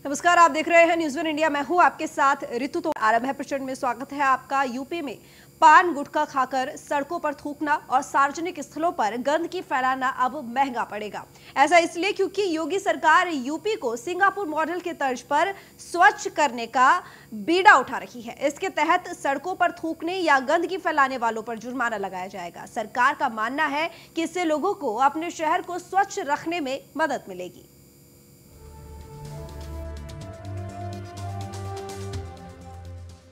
नमस्कार, आप देख रहे हैं न्यूज़ वन इंडिया। मैं हूं आपके साथ ऋतु। तो आरंभ है प्रचंड में स्वागत है आपका। यूपी में पान गुटखा खाकर सड़कों पर थूकना और सार्वजनिक स्थलों पर गंदगी फैलाना अब महंगा पड़ेगा। ऐसा इसलिए क्योंकि योगी सरकार यूपी को सिंगापुर मॉडल के तर्ज पर स्वच्छ करने का बीड़ा उठा रही है। इसके तहत सड़कों पर थूकने या गंदगी फैलाने वालों पर जुर्माना लगाया जाएगा। सरकार का मानना है कि इससे लोगों को अपने शहर को स्वच्छ रखने में मदद मिलेगी।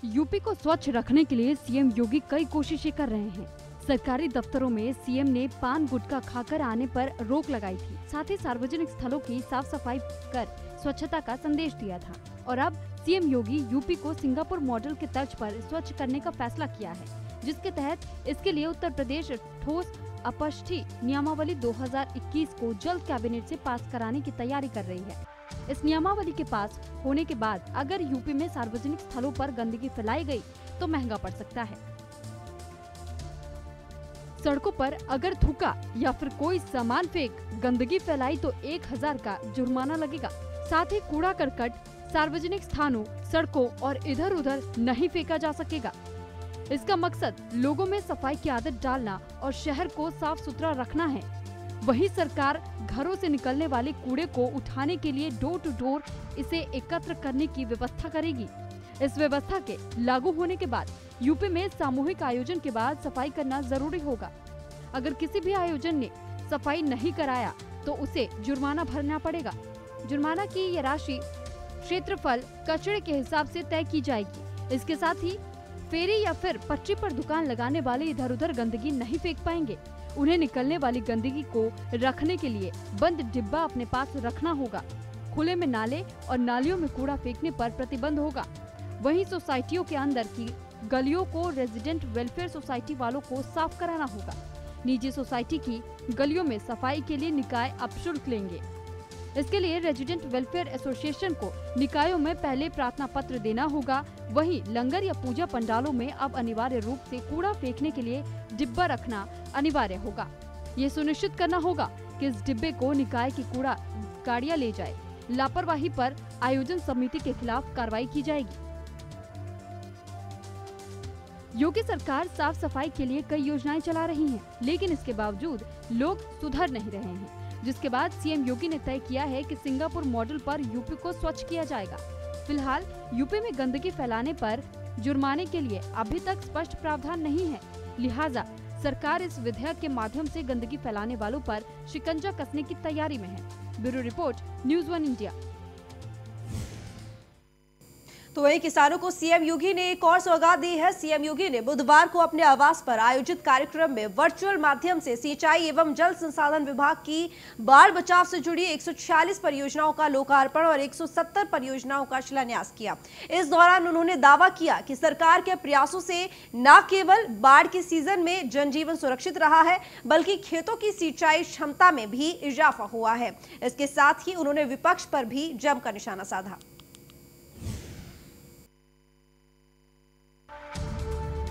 यूपी को स्वच्छ रखने के लिए सीएम योगी कई कोशिशें कर रहे हैं। सरकारी दफ्तरों में सीएम ने पान गुटखा खाकर आने पर रोक लगाई थी। साथ ही सार्वजनिक स्थलों की साफ सफाई कर स्वच्छता का संदेश दिया था। और अब सीएम योगी यूपी को सिंगापुर मॉडल के तर्ज पर स्वच्छ करने का फैसला किया है, जिसके तहत इसके लिए उत्तर प्रदेश ठोस अपशिष्ट नियमावली 2021 को जल्द कैबिनेट से पास कराने की तैयारी कर रही है। इस नियमावली के पास होने के बाद अगर यूपी में सार्वजनिक स्थलों पर गंदगी फैलाई गई तो महंगा पड़ सकता है। सड़कों पर अगर थूका या फिर कोई सामान फेंक गंदगी फैलाई तो 1000 का जुर्माना लगेगा। साथ ही कूड़ा करकट सार्वजनिक स्थानों, सड़कों और इधर उधर नहीं फेंका जा सकेगा। इसका मकसद लोगों में सफाई की आदत डालना और शहर को साफ सुथरा रखना है। वही सरकार घरों से निकलने वाले कूड़े को उठाने के लिए डोर टू डोर इसे एकत्र करने की व्यवस्था करेगी। इस व्यवस्था के लागू होने के बाद यूपी में सामूहिक आयोजन के बाद सफाई करना जरूरी होगा। अगर किसी भी आयोजन ने सफाई नहीं कराया तो उसे जुर्माना भरना पड़ेगा। जुर्माना की ये राशि क्षेत्रफल कचरे के हिसाब से तय की जाएगी। इसके साथ ही फेरी या फिर पटरी पर दुकान लगाने वाले इधर उधर गंदगी नहीं फेंक पाएंगे। उन्हें निकलने वाली गंदगी को रखने के लिए बंद डिब्बा अपने पास रखना होगा। खुले में नाले और नालियों में कूड़ा फेंकने पर प्रतिबंध होगा। वहीं सोसाइटियों के अंदर की गलियों को रेजिडेंट वेलफेयर सोसाइटी वालों को साफ कराना होगा। निजी सोसाइटी की गलियों में सफाई के लिए निकाय अब शुल्क लेंगे। इसके लिए रेजिडेंट वेलफेयर एसोसिएशन को निकायों में पहले प्रार्थना पत्र देना होगा। वहीं लंगर या पूजा पंडालों में अब अनिवार्य रूप से कूड़ा फेंकने के लिए डिब्बा रखना अनिवार्य होगा। ये सुनिश्चित करना होगा कि इस डिब्बे को निकाय की कूड़ा गाड़ियां ले जाए। लापरवाही पर आयोजन समिति के खिलाफ कार्रवाई की जाएगी। योगी सरकार साफ सफाई के लिए कई योजनाएं चला रही है, लेकिन इसके बावजूद लोग सुधर नहीं रहे हैं, जिसके बाद सीएम योगी ने तय किया है कि सिंगापुर मॉडल पर यूपी को स्वच्छ किया जाएगा। फिलहाल यूपी में गंदगी फैलाने पर जुर्माने के लिए अभी तक स्पष्ट प्रावधान नहीं है। लिहाजा सरकार इस विधेयक के माध्यम से गंदगी फैलाने वालों पर शिकंजा कसने की तैयारी में है। Bureau report, news one India. तो वहीं किसानों को सीएम योगी ने एक और सौगात दी है। सीएम योगी ने बुधवार को अपने आवास पर आयोजित कार्यक्रम में वर्चुअल माध्यम से सिंचाई एवं जल संसाधन विभाग की बाढ़ बचाव से जुड़ी 146 परियोजनाओं का लोकार्पण और 170 परियोजनाओं का शिलान्यास किया। इस दौरान उन्होंने दावा किया कि सरकार के प्रयासों से न केवल बाढ़ के सीजन में जनजीवन सुरक्षित रहा है, बल्कि खेतों की सिंचाई क्षमता में भी इजाफा हुआ है। इसके साथ ही उन्होंने विपक्ष पर भी जमकर निशाना साधा।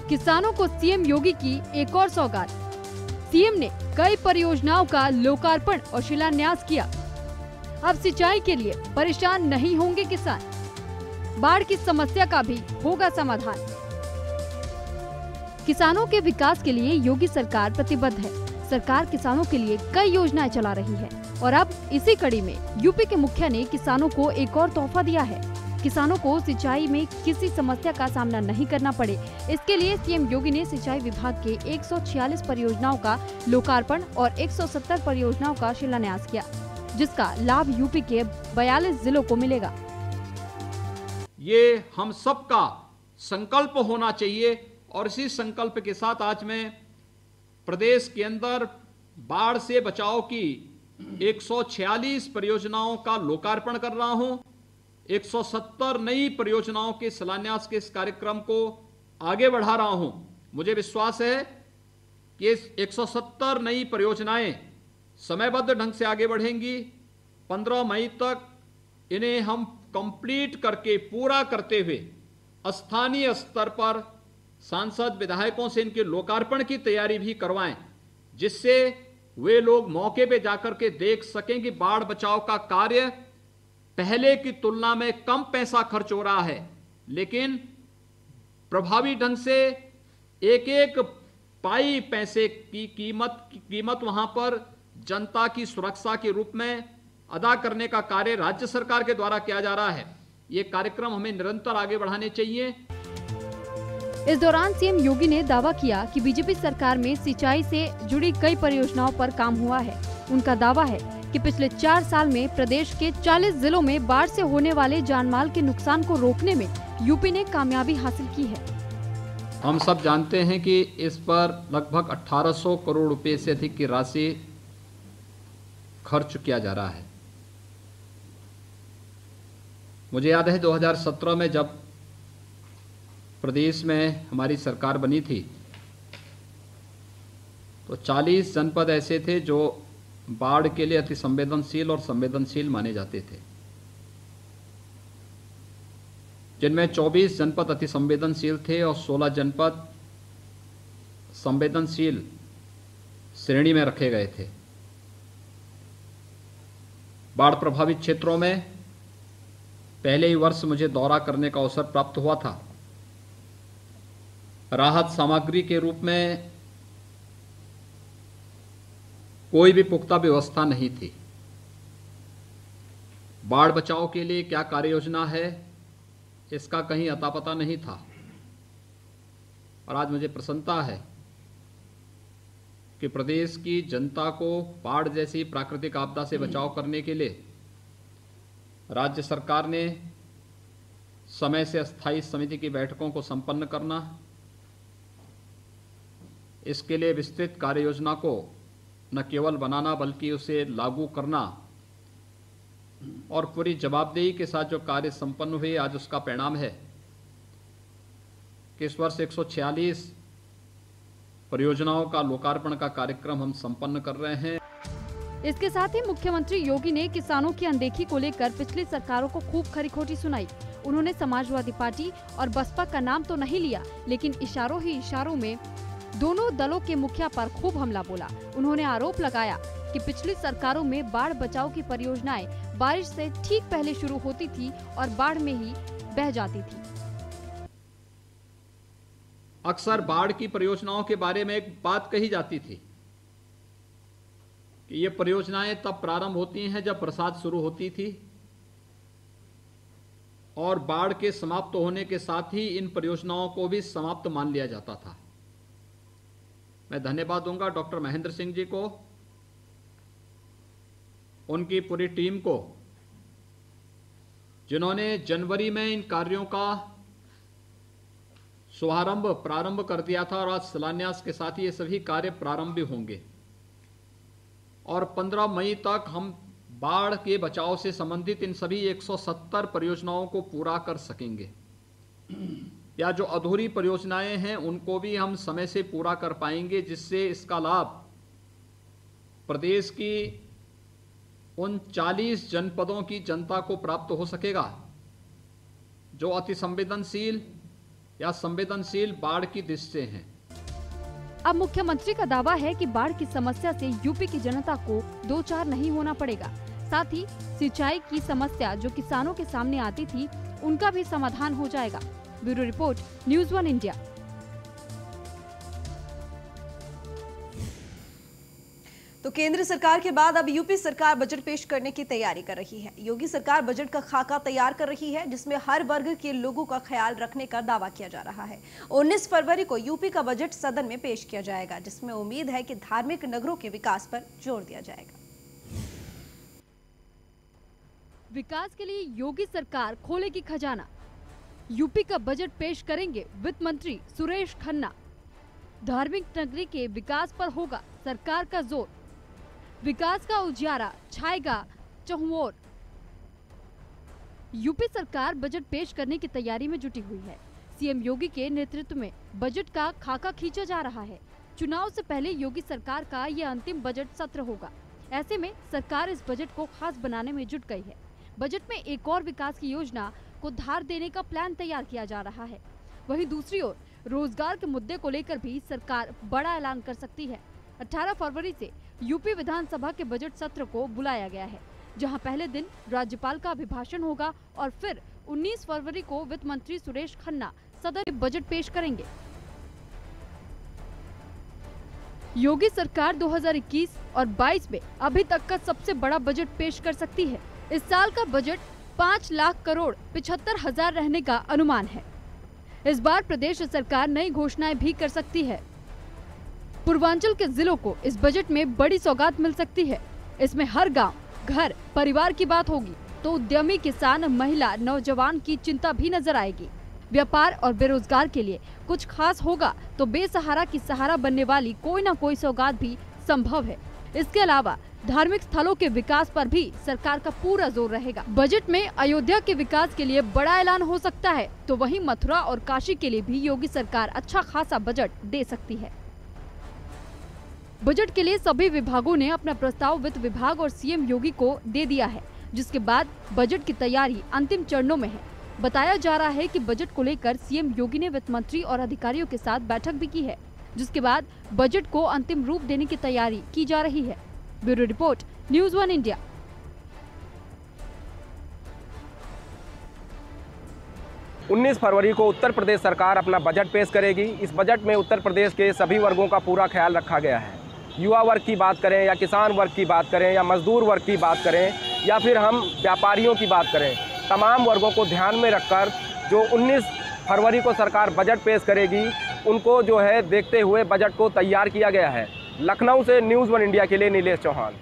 किसानों को सीएम योगी की एक और सौगात। सीएम ने कई परियोजनाओं का लोकार्पण और शिलान्यास किया। अब सिंचाई के लिए परेशान नहीं होंगे किसान। बाढ़ की समस्या का भी होगा समाधान। किसानों के विकास के लिए योगी सरकार प्रतिबद्ध है। सरकार किसानों के लिए कई योजनाएं चला रही है और अब इसी कड़ी में यूपी के मुखिया ने किसानों को एक और तोहफा दिया है। किसानों को सिंचाई में किसी समस्या का सामना नहीं करना पड़े, इसके लिए सीएम योगी ने सिंचाई विभाग के 146 परियोजनाओं का लोकार्पण और 170 परियोजनाओं का शिलान्यास किया, जिसका लाभ यूपी के 42 जिलों को मिलेगा। ये हम सबका संकल्प होना चाहिए और इसी संकल्प के साथ आज मैं प्रदेश के अंदर बाढ़ से बचाव की 146 परियोजनाओं का लोकार्पण कर रहा हूं। 170 नई परियोजनाओं के शिलान्यास के इस कार्यक्रम को आगे बढ़ा रहा हूं। मुझे विश्वास है कि इस 170 नई परियोजनाएं समयबद्ध ढंग से आगे बढ़ेंगी। 15 मई तक इन्हें हम कंप्लीट करके पूरा करते हुए स्थानीय स्तर पर सांसद विधायकों से इनके लोकार्पण की तैयारी भी करवाएं, जिससे वे लोग मौके पे जाकर के देख सकें कि बाढ़ बचाव का कार्य पहले की तुलना में कम पैसा खर्च हो रहा है, लेकिन प्रभावी ढंग से एक एक पाई पैसे की कीमत वहां पर जनता की सुरक्षा के रूप में अदा करने का कार्य राज्य सरकार के द्वारा किया जा रहा है। ये कार्यक्रम हमें निरंतर आगे बढ़ाने चाहिए। इस दौरान सीएम योगी ने दावा किया कि बीजेपी सरकार में सिंचाई से जुड़ी कई परियोजनाओं पर काम हुआ है। उनका दावा है कि पिछले 4 साल में प्रदेश के 40 जिलों में बाढ़ से होने वाले जानमाल के नुकसान को रोकने में यूपी ने कामयाबी हासिल की है। हम सब जानते हैं कि इस पर लगभग 1800 करोड़ रुपए से अधिक की राशि खर्च किया जा रहा है। मुझे याद है 2017 में जब प्रदेश में हमारी सरकार बनी थी तो 40 जनपद ऐसे थे जो बाढ़ के लिए अति संवेदनशील और संवेदनशील माने जाते थे, जिनमें 24 जनपद अति संवेदनशील थे और 16 जनपद संवेदनशील श्रेणी में रखे गए थे। बाढ़ प्रभावित क्षेत्रों में पहले ही वर्ष मुझे दौरा करने का अवसर प्राप्त हुआ था। राहत सामग्री के रूप में कोई भी पुख्ता व्यवस्था नहीं थी। बाढ़ बचाव के लिए क्या कार्य योजना है, इसका कहीं अता पता नहीं था। और आज मुझे प्रसन्नता है कि प्रदेश की जनता को बाढ़ जैसी प्राकृतिक आपदा से बचाव करने के लिए राज्य सरकार ने समय से अस्थायी समिति की बैठकों को संपन्न करना, इसके लिए विस्तृत कार्य योजना को न केवल बनाना बल्कि उसे लागू करना और पूरी जवाबदेही के साथ जो कार्य संपन्न हुए, आज उसका परिणाम है कि इस वर्ष 146 परियोजनाओं का लोकार्पण का कार्यक्रम हम संपन्न कर रहे हैं। इसके साथ ही मुख्यमंत्री योगी ने किसानों की अनदेखी को लेकर पिछली सरकारों को खूब खरी-खोटी सुनाई। उन्होंने समाजवादी पार्टी और बसपा का नाम तो नहीं लिया, लेकिन इशारों ही इशारों में दोनों दलों के मुखिया पर खूब हमला बोला। उन्होंने आरोप लगाया कि पिछली सरकारों में बाढ़ बचाव की परियोजनाएं बारिश से ठीक पहले शुरू होती थी और बाढ़ में ही बह जाती थी। अक्सर बाढ़ की परियोजनाओं के बारे में एक बात कही जाती थी कि ये परियोजनाएं तब प्रारंभ होती हैं जब बरसात शुरू होती थी और बाढ़ के समाप्त होने के साथ ही इन परियोजनाओं को भी समाप्त मान लिया जाता था। मैं धन्यवाद दूंगा डॉक्टर महेंद्र सिंह जी को, उनकी पूरी टीम को, जिन्होंने जनवरी में इन कार्यों का प्रारंभ कर दिया था और आज शिलान्यास के साथ ही ये सभी कार्य प्रारंभ भी होंगे और 15 मई तक हम बाढ़ के बचाव से संबंधित इन सभी 170 परियोजनाओं को पूरा कर सकेंगे। या जो अधूरी परियोजनाएं हैं उनको भी हम समय से पूरा कर पाएंगे, जिससे इसका लाभ प्रदेश की उन 40 जनपदों की जनता को प्राप्त हो सकेगा जो अति संवेदनशील या संवेदनशील बाढ़ की दृष्टि से हैं। अब मुख्यमंत्री का दावा है कि बाढ़ की समस्या से यूपी की जनता को दो चार नहीं होना पड़ेगा। साथ ही सिंचाई की समस्या जो किसानों के सामने आती थी, उनका भी समाधान हो जाएगा। Bureau report, news 1 India. तो केंद्र सरकार के बाद अब यूपी सरकार बजट पेश करने की तैयारी कर रही है। योगी सरकार बजट का खाका तैयार कर रही है, जिसमें हर वर्ग के लोगों का ख्याल रखने का दावा किया जा रहा है। 19 फरवरी को यूपी का बजट सदन में पेश किया जाएगा, जिसमें उम्मीद है कि धार्मिक नगरों के विकास पर जोर दिया जाएगा। विकास के लिए योगी सरकार खोलेगी खजाना। यूपी का बजट पेश करेंगे वित्त मंत्री सुरेश खन्ना। धार्मिक नगरी के विकास पर होगा सरकार का जोर। विकास का उजियारा छाएगा चहुओर। यूपी सरकार बजट पेश करने की तैयारी में जुटी हुई है। सीएम योगी के नेतृत्व में बजट का खाका खींचा जा रहा है। चुनाव से पहले योगी सरकार का ये अंतिम बजट सत्र होगा। ऐसे में सरकार इस बजट को खास बनाने में जुट गई है। बजट में एक और विकास की योजना को धार देने का प्लान तैयार किया जा रहा है। वहीं दूसरी ओर रोजगार के मुद्दे को लेकर भी सरकार बड़ा ऐलान कर सकती है। 18 फरवरी से यूपी विधानसभा के बजट सत्र को बुलाया गया है। जहां पहले दिन राज्यपाल का अभिभाषण होगा और फिर 19 फरवरी को वित्त मंत्री सुरेश खन्ना सदन में बजट पेश करेंगे। योगी सरकार 2021 और 22 में अभी तक का सबसे बड़ा बजट पेश कर सकती है। इस साल का बजट 5,75,000 रहने का अनुमान है। इस बार प्रदेश सरकार नई घोषणाएं भी कर सकती है। पूर्वांचल के जिलों को इस बजट में बड़ी सौगात मिल सकती है। इसमें हर गांव, घर, परिवार की बात होगी तो उद्यमी, किसान, महिला, नौजवान की चिंता भी नजर आएगी। व्यापार और बेरोजगार के लिए कुछ खास होगा तो बेसहारा की सहारा बनने वाली कोई न कोई सौगात भी संभव है। इसके अलावा धार्मिक स्थलों के विकास पर भी सरकार का पूरा जोर रहेगा। बजट में अयोध्या के विकास के लिए बड़ा ऐलान हो सकता है तो वहीं मथुरा और काशी के लिए भी योगी सरकार अच्छा खासा बजट दे सकती है। बजट के लिए सभी विभागों ने अपना प्रस्ताव वित्त विभाग और सीएम योगी को दे दिया है, जिसके बाद बजट की तैयारी अंतिम चरणों में है। बताया जा रहा है कि बजट को लेकर सीएम योगी ने वित्त मंत्री और अधिकारियों के साथ बैठक भी की है, जिसके बाद बजट को अंतिम रूप देने की तैयारी की जा रही है। Bureau report, news 1 India. 19 फरवरी को उत्तर प्रदेश सरकार अपना बजट पेश करेगी। इस बजट में उत्तर प्रदेश के सभी वर्गों का पूरा ख्याल रखा गया है। युवा वर्ग की बात करें या किसान वर्ग की बात करें या मजदूर वर्ग की बात करें या फिर हम व्यापारियों की बात करें, तमाम वर्गों को ध्यान में रखकर जो 19 फरवरी को सरकार बजट पेश करेगी, उनको जो है देखते हुए बजट को तैयार किया गया है। लखनऊ से न्यूज़ 1 इंडिया के लिए नीलेश चौहान।